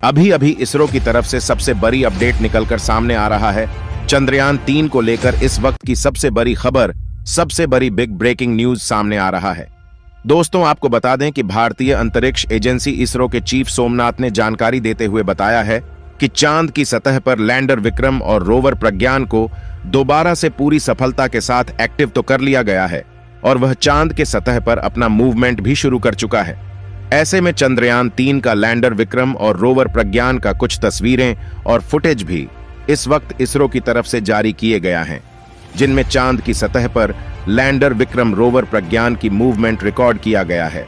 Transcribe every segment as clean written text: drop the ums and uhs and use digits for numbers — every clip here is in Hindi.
अभी अभी इसरो की तरफ से सबसे बड़ी अपडेट निकलकर सामने आ रहा है। चंद्रयान 3 को लेकर इस वक्त की सबसे बड़ी खबर, सबसे बड़ी बिग ब्रेकिंग न्यूज सामने आ रहा है। दोस्तों, आपको बता दें कि भारतीय अंतरिक्ष एजेंसी इसरो के चीफ सोमनाथ ने जानकारी देते हुए बताया है कि चांद की सतह पर लैंडर विक्रम और रोवर प्रज्ञान को दोबारा से पूरी सफलता के साथ एक्टिव तो कर लिया गया है और वह चांद के सतह पर अपना मूवमेंट भी शुरू कर चुका है। ऐसे में चंद्रयान 3 का लैंडर विक्रम और रोवर प्रज्ञान का कुछ तस्वीरें और फुटेज भी इस वक्त इसरो की तरफ से जारी किए गया हैं, जिनमें चांद की सतह पर लैंडर विक्रम रोवर प्रज्ञान की मूवमेंट रिकॉर्ड किया गया है।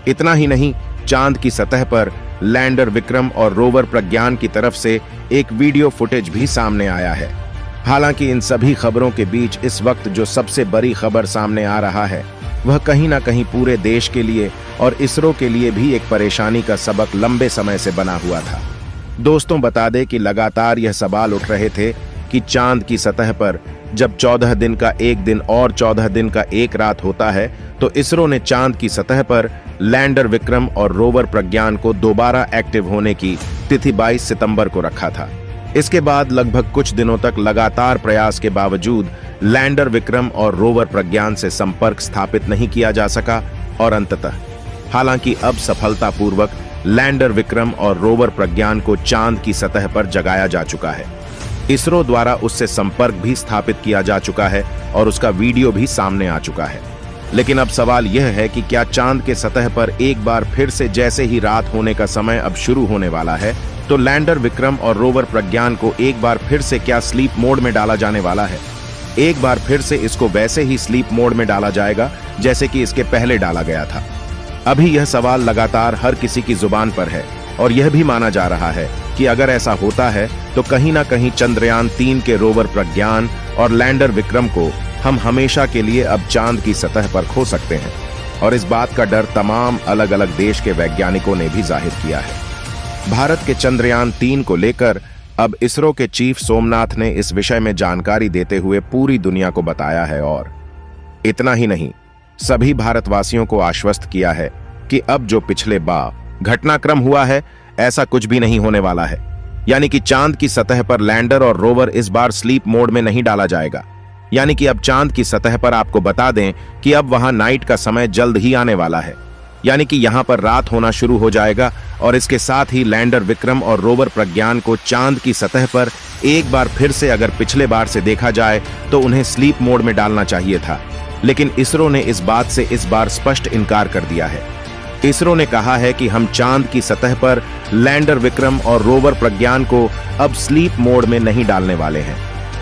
इतना ही नहीं, चांद की सतह पर लैंडर विक्रम और रोवर प्रज्ञान की तरफ से एक वीडियो फुटेज भी सामने आया है। हालांकि इन सभी खबरों के बीच इस वक्त जो सबसे बड़ी खबर सामने आ रहा है वह कहीं ना कहीं पूरे देश के लिए और इसरो के लिए भी एक परेशानी का सबक लंबे समय से बना हुआ था। दोस्तों, बता दें कि लगातार यह सवाल उठ रहे थे कि चांद की सतह पर जब 14 दिन का एक दिन और 14 दिन का एक रात होता है तो इसरो ने चांद की सतह पर लैंडर विक्रम और रोवर प्रज्ञान को दोबारा एक्टिव होने की तिथि 22 सितंबर को रखा था। इसके बाद लगभग कुछ दिनों तक लगातार प्रयास के बावजूद लैंडर विक्रम और रोवर प्रज्ञान से संपर्क स्थापित नहीं किया जा सका और अंततः हालांकि अब सफलतापूर्वक लैंडर विक्रम और रोवर प्रज्ञान को चांद की सतह पर जगाया जा चुका है। इसरो द्वारा उससे संपर्क भी स्थापित किया जा चुका है और उसका वीडियो भी सामने आ चुका है। लेकिन अब सवाल यह है कि क्या चांद के सतह पर एक बार फिर से जैसे ही रात होने का समय अब शुरू होने वाला है तो लैंडर विक्रम और रोवर प्रज्ञान को एक बार फिर से क्या स्लीप मोड में डाला जाने वाला है? एक बार फिर से इसको वैसे ही स्लीप मोड में डाला जाएगा जैसे कि इसके पहले डाला गया था? अभी यह सवाल लगातार हर किसी की जुबान पर है और यह भी माना जा रहा है कि अगर ऐसा होता है तो कहीं ना कहीं चंद्रयान 3 के रोवर प्रज्ञान और लैंडर विक्रम को हम हमेशा के लिए अब चांद की सतह पर खो सकते हैं और इस बात का डर तमाम अलग अलग देश के वैज्ञानिकों ने भी जाहिर किया है। भारत के चंद्रयान 3 को लेकर अब इसरो के चीफ सोमनाथ ने इस विषय में जानकारी देते हुए पूरी दुनिया को बताया है और इतना ही नहीं, सभी भारतवासियों को आश्वस्त किया है कि अब जो पिछले बार घटनाक्रम हुआ है ऐसा कुछ भी नहीं होने वाला है। यानी कि चांद की सतह पर लैंडर और रोवर इस बार स्लीप मोड में नहीं डाला जाएगा। यानी कि अब चांद की सतह पर आपको बता दें कि अब वहां नाइट का समय जल्द ही आने वाला है। यानी कि यहां पर रात होना शुरू हो जाएगा और इसके साथ ही लैंडर विक्रम और रोवर प्रज्ञान को चांद की सतह पर एक बार फिर से अगर पिछले बार से देखा जाए तो उन्हें स्लीप मोड में डालना चाहिए था। लेकिन इसरो ने इस बात से इस बार स्पष्ट इनकार कर दिया है। इसरो ने कहा है कि हम चांद की सतह पर लैंडर विक्रम और रोवर प्रज्ञान को अब स्लीप मोड में नहीं डालने वाले हैं।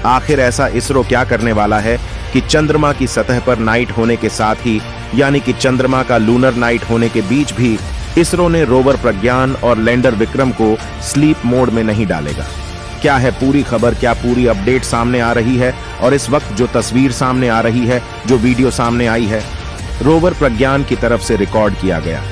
आखिर ऐसा इसरो क्या करने वाला है कि चंद्रमा की सतह पर नाइट होने के साथ ही यानी कि चंद्रमा का लूनर नाइट होने के बीच भी इसरो ने रोवर प्रज्ञान और लैंडर विक्रम को स्लीप मोड में नहीं डालेगा? क्या है पूरी खबर, क्या पूरी अपडेट सामने आ रही है? और इस वक्त जो तस्वीर सामने आ रही है, जो वीडियो सामने आई है, रोवर प्रज्ञान की तरफ से रिकॉर्ड किया गया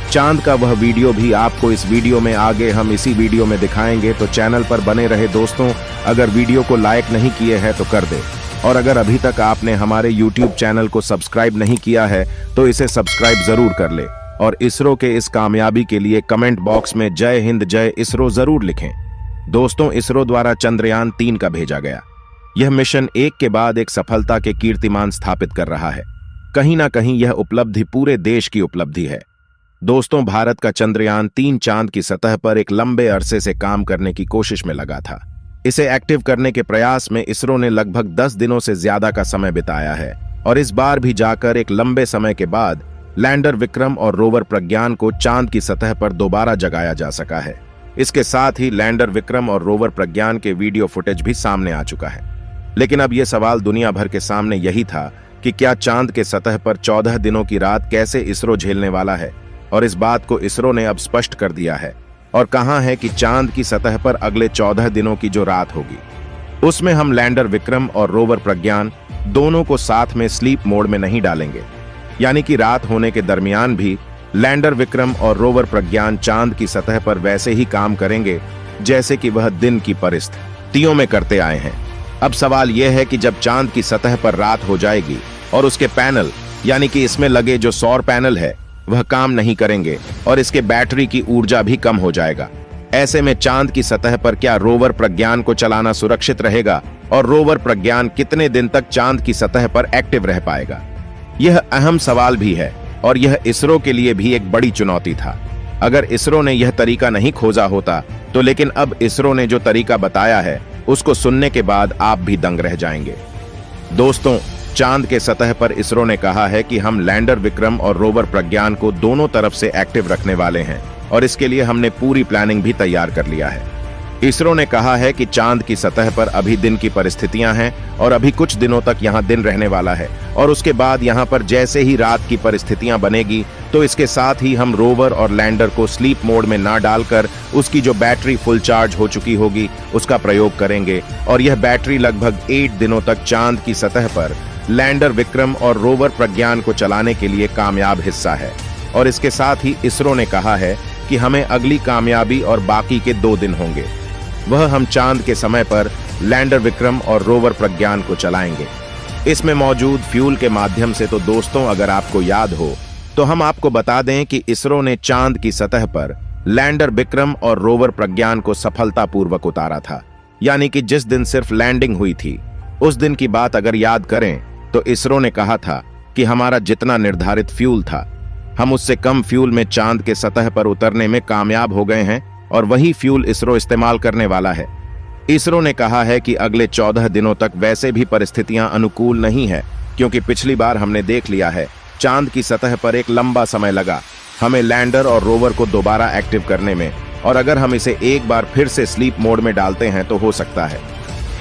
चांद का वह वीडियो भी आपको इस वीडियो में आगे हम इसी वीडियो में दिखाएंगे। तो चैनल पर बने रहे दोस्तों। अगर वीडियो को लाइक नहीं किए हैं तो कर दे और अगर अभी तक आपने हमारे YouTube चैनल को सब्सक्राइब नहीं किया है तो इसे सब्सक्राइब जरूर कर ले और इसरो के इस कामयाबी के लिए कमेंट बॉक्स में जय हिंद जय इसरो जरूर लिखें। दोस्तों, इसरो द्वारा चंद्रयान 3 का भेजा गया यह मिशन एक के बाद एक सफलता के कीर्तिमान स्थापित कर रहा है। कहीं ना कहीं यह उपलब्धि पूरे देश की उपलब्धि है। दोस्तों, भारत का चंद्रयान 3 चांद की सतह पर एक लंबे अरसे से काम करने की कोशिश में लगा था। इसे एक्टिव करने के प्रयास में इसरो ने लगभग 10 दिनों से ज्यादा का समय बिताया है और इस बार भी जाकर एक लंबे समय के बाद लैंडर विक्रम और रोवर प्रज्ञान को चांद की सतह पर दोबारा जगाया जा सका है। इसके साथ ही लैंडर विक्रम और रोवर प्रज्ञान के वीडियो फुटेज भी सामने आ चुका है। लेकिन अब यह सवाल दुनिया भर के सामने यही था कि क्या चांद के सतह पर 14 दिनों की रात कैसे इसरो झेलने वाला है? और इस बात को इसरो ने अब स्पष्ट कर दिया है और कहा है कि चांद की सतह पर अगले 14 दिनों की जो रात होगी उसमें हम लैंडर विक्रम और रोवर प्रज्ञान दोनों को साथ में स्लीप मोड में नहीं डालेंगे। यानी कि रात होने के दरमियान भी लैंडर विक्रम और रोवर प्रज्ञान चांद की सतह पर वैसे ही काम करेंगे जैसे कि वह दिन की परिस्थितियों में करते आए हैं। अब सवाल यह है कि जब चांद की सतह पर रात हो जाएगी और उसके पैनल यानी कि इसमें लगे जो सौर पैनल है वह काम नहीं करेंगे और इसके बैटरी की ऊर्जा भी कम हो जाएगा। ऐसे में चांद की सतह पर क्या रोवर प्रज्ञान को चलाना सुरक्षित रहेगा और रोवर प्रज्ञान कितने दिन तक चांद की सतह पर एक्टिव रह पाएगा? यह अहम सवाल भी है और यह इसरो के लिए भी एक बड़ी चुनौती था। अगर इसरो ने यह तरीका नहीं खोजा होता तो, लेकिन अब इसरो ने जो तरीका बताया है उसको सुनने के बाद आप भी दंग रह जाएंगे। दोस्तों, चांद के सतह पर इसरो ने कहा है कि हम लैंडर विक्रम और रोवर प्रज्ञान को दोनों तरफ से एक्टिव रखने वाले हैं और इसके लिए हमने पूरी प्लानिंग भी तैयार कर लिया है। इसरो ने कहा है कि चांद की सतह पर अभी दिन की परिस्थितियां हैं और अभी कुछ दिनों तक यहां दिन रहने वाला है और उसके बाद यहां पर जैसे ही रात की परिस्थितियां बनेगी तो इसके साथ ही हम रोवर और लैंडर को स्लीप मोड में ना डालकर उसकी जो बैटरी फुल चार्ज हो चुकी होगी उसका प्रयोग करेंगे और यह बैटरी लगभग 8 दिनों तक चांद की सतह पर लैंडर विक्रम और रोवर प्रज्ञान को चलाने के लिए कामयाब हिस्सा है। और इसके साथ ही इसरो ने कहा है कि हमें अगली कामयाबी और बाकी के 2 दिन होंगे, वह हम चांद के समय पर लैंडर विक्रम और रोवर प्रज्ञान को चलाएंगे इसमें मौजूद फ्यूल के माध्यम से। तो दोस्तों, अगर आपको याद हो तो हम आपको बता दें कि इसरो ने चांद की सतह पर लैंडर विक्रम और रोवर प्रज्ञान को सफलतापूर्वक उतारा था, यानी कि जिस दिन सिर्फ लैंडिंग हुई थी उस दिन की बात अगर याद करें तो इसरो ने कहा था कि हमारा जितना निर्धारित फ्यूल था हम उससे कम फ्यूल में चांद के सतह पर उतरने में कामयाब हो गए हैं और वही फ्यूल इसरो इस्तेमाल करने वाला है। इसरो ने कहा है कि अगले 14 दिनों तक वैसे भी परिस्थितियां अनुकूल नहीं है, क्योंकि पिछली बार हमने देख लिया है चांद की सतह पर एक लंबा समय लगा हमें लैंडर और रोवर को दोबारा एक्टिव करने में, और अगर हम इसे एक बार फिर से स्लीप मोड में डालते हैं तो हो सकता है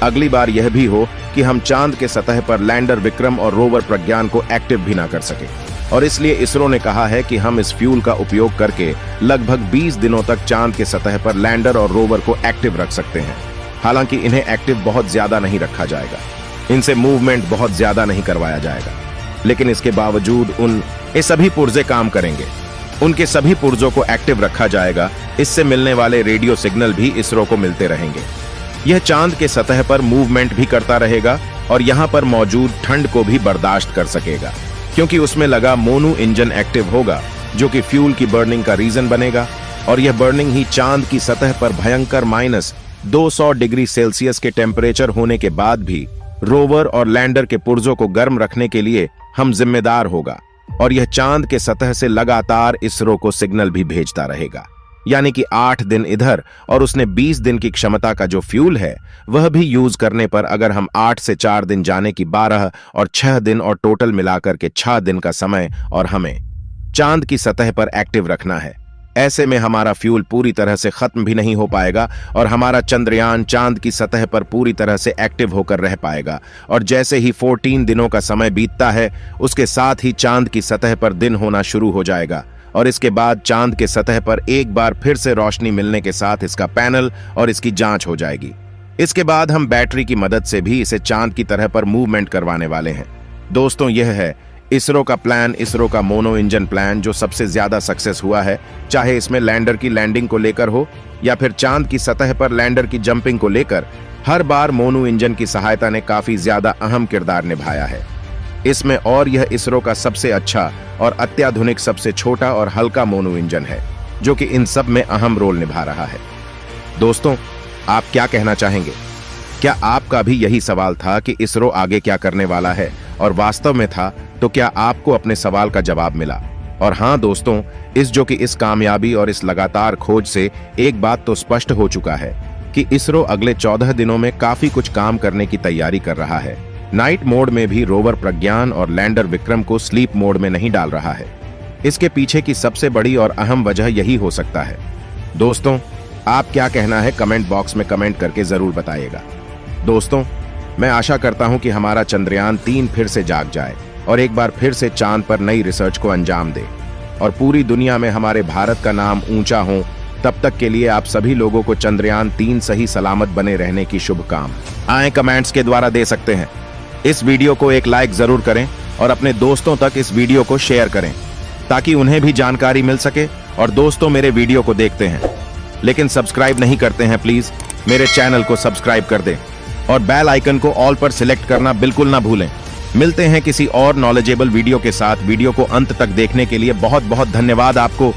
अगली बार यह भी हो कि हम चांद के सतह पर लैंडर विक्रम और रोवर प्रज्ञान को एक्टिव भी ना कर सके। और इसलिए इसरो ने कहा है कि हम इस फ्यूल का उपयोग करके लगभग 20 दिनों तक चांद के सतह पर लैंडर और रोवर को एक्टिव रख सकते हैं। हालांकि इन्हें एक्टिव बहुत ज्यादा नहीं रखा जाएगा, इनसे मूवमेंट बहुत ज्यादा नहीं करवाया जाएगा, लेकिन इसके बावजूद ये सभी पुर्जे काम करेंगे। उनके सभी पुर्जों को एक्टिव रखा जाएगा। इससे मिलने वाले रेडियो सिग्नल भी इसरो को मिलते रहेंगे। यह चांद के सतह पर मूवमेंट भी करता रहेगा और यहाँ पर मौजूद ठंड को भी बर्दाश्त कर सकेगा, क्योंकि उसमें लगा मोनू इंजन एक्टिव होगा जो कि फ्यूल की बर्निंग का रीजन बनेगा। और यह बर्निंग ही चांद की सतह पर भयंकर -200 डिग्री सेल्सियस के टेम्परेचर होने के बाद भी रोवर और लैंडर के पुर्जों को गर्म रखने के लिए हम जिम्मेदार होगा। और यह चांद के सतह से लगातार इसरो को सिग्नल भी भेजता रहेगा, यानी कि 8 दिन इधर और उसने 20 दिन की क्षमता का जो फ्यूल है वह भी यूज करने पर अगर हम 8 से 4 दिन जाने की 12 और 6 दिन और टोटल मिलाकर के 6 दिन का समय और हमें चांद की सतह पर एक्टिव रखना है। ऐसे में हमारा फ्यूल पूरी तरह से खत्म भी नहीं हो पाएगा और हमारा चंद्रयान चांद की सतह पर पूरी तरह से एक्टिव होकर रह पाएगा। और जैसे ही 14 दिनों का समय बीतता है उसके साथ ही चांद की सतह पर दिन होना शुरू हो जाएगा और इसके बाद चांद के सतह पर एक बार फिर से रोशनी मिलने के साथ इसका पैनल और इसकी जांच हो जाएगी। इसके बाद हम बैटरी की मदद से भी इसे चांद की तरह पर मूवमेंट करवाने वाले हैं। दोस्तों, यह है इसरो का प्लान, इसरो का मोनो इंजन प्लान जो सबसे ज्यादा सक्सेस हुआ है, चाहे इसमें लैंडर की लैंडिंग को लेकर हो या फिर चांद की सतह पर लैंडर की जंपिंग को लेकर। हर बार मोनो इंजन की सहायता ने काफी ज्यादा अहम किरदार निभाया है इसमें, और यह इसरो का सबसे अच्छा और अत्याधुनिक सबसे छोटा और हल्का मोनो इंजन है जो कि इन सब में अहम रोल निभा रहा है। दोस्तों, आप क्या कहना चाहेंगे? क्या आपका भी यही सवाल था कि इसरो आगे क्या करने वाला है, और वास्तव में था तो क्या आपको अपने सवाल का जवाब मिला? और हाँ दोस्तों, इस कामयाबी और इस लगातार खोज से एक बात तो स्पष्ट हो चुका है कि इसरो अगले 14 दिनों में काफी कुछ काम करने की तैयारी कर रहा है। नाइट मोड में भी रोवर प्रज्ञान और लैंडर विक्रम को स्लीप मोड में नहीं डाल रहा है। इसके पीछे की सबसे बड़ी और अहम वजह यही हो सकता है। दोस्तों, आप क्या कहना है कमेंट बॉक्स में कमेंट करके जरूर बताइएगा। दोस्तों, मैं आशा करता हूं कि हमारा चंद्रयान 3 फिर से जाग जाए और एक बार फिर से चांद पर नई रिसर्च को अंजाम दे और पूरी दुनिया में हमारे भारत का नाम ऊंचा हो। तब तक के लिए आप सभी लोगों को चंद्रयान 3 सही सलामत बने रहने की शुभकामनाएं कमेंट्स के द्वारा दे सकते हैं। इस वीडियो को एक लाइक जरूर करें और अपने दोस्तों तक इस वीडियो को शेयर करें ताकि उन्हें भी जानकारी मिल सके। और दोस्तों, मेरे वीडियो को देखते हैं लेकिन सब्सक्राइब नहीं करते हैं, प्लीज मेरे चैनल को सब्सक्राइब कर दें और बेल आइकन को ऑल पर सिलेक्ट करना बिल्कुल ना भूलें। मिलते हैं किसी और नॉलेजेबल वीडियो के साथ। वीडियो को अंत तक देखने के लिए बहुत बहुत धन्यवाद आपको।